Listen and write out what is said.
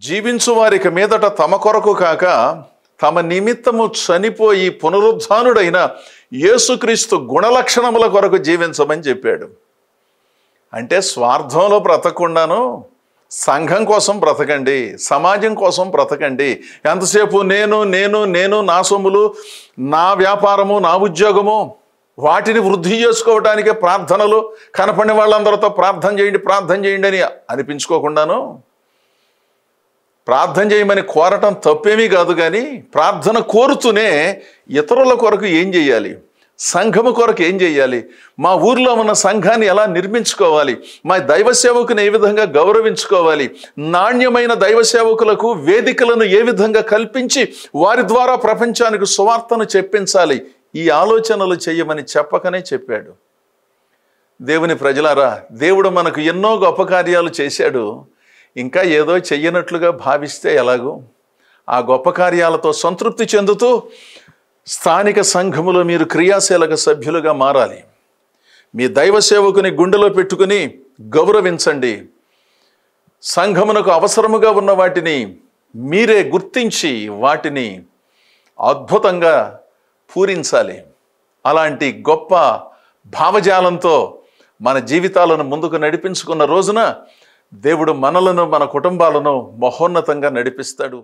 జీవించు వారికి మీదట తమ కొరకు కాక తమ నిమిత్తము చనిపోయి పునరుద్ధానుడైన యేసుక్రీస్తు గుణలక్షణముల కొరకు జీవించమని చెప్పాడు. అంటే స్వార్థంలో బ్రతకుండాను సంఘం కోసం బ్రతకండి, సమాజం కోసం బ్రతకండి. ఎంతసేపు నేను నేను నేను నా సొమ్ములు, నా వ్యాపారము, నా ఉద్యోగము, వాటిని వృద్ధి చేసుకోవడానికే ప్రార్థనలు, కనపడిన వాళ్ళందరితో ప్రార్థన చేయండి అని అనిపించుకోకుండాను ప్రార్థన చేయమని కోరటం తప్పేమీ కాదు. కానీ ప్రార్థన కోరుతూనే ఇతరుల కొరకు ఏం చేయాలి, సంఘము కొరకు ఏం చేయాలి, మా ఊర్లో ఉన్న సంఘాన్ని ఎలా నిర్మించుకోవాలి, మా దైవ సేవకుని ఏ విధంగా గౌరవించుకోవాలి, నాణ్యమైన దైవ సేవకులకు వేదికలను ఏ విధంగా కల్పించి వారి ద్వారా ప్రపంచానికి సువార్తను చెప్పించాలి, ఈ ఆలోచనలు చేయమని చెప్పకనే చెప్పాడు. దేవుని ప్రజలారా, దేవుడు మనకు ఎన్నో గొప్ప కార్యాలు చేశాడు. ఇంకా ఏదో చెయ్యనట్లుగా భావిస్తే ఎలాగో? ఆ గొప్ప కార్యాలతో సంతృప్తి చెందుతూ స్థానిక సంఘములో మీరు క్రియాశీలక సభ్యులుగా మారాలి. మీ దైవ సేవకుని గుండెలో పెట్టుకుని గౌరవించండి. సంఘమునకు అవసరముగా ఉన్న వాటిని మీరే గుర్తించి వాటిని అద్భుతంగా పూరించాలి. అలాంటి గొప్ప భావజాలంతో మన జీవితాలను ముందుకు నడిపించుకున్న రోజున దేవుడు మనలను, మన కుటుంబాలను మహోన్నతంగా నడిపిస్తాడు.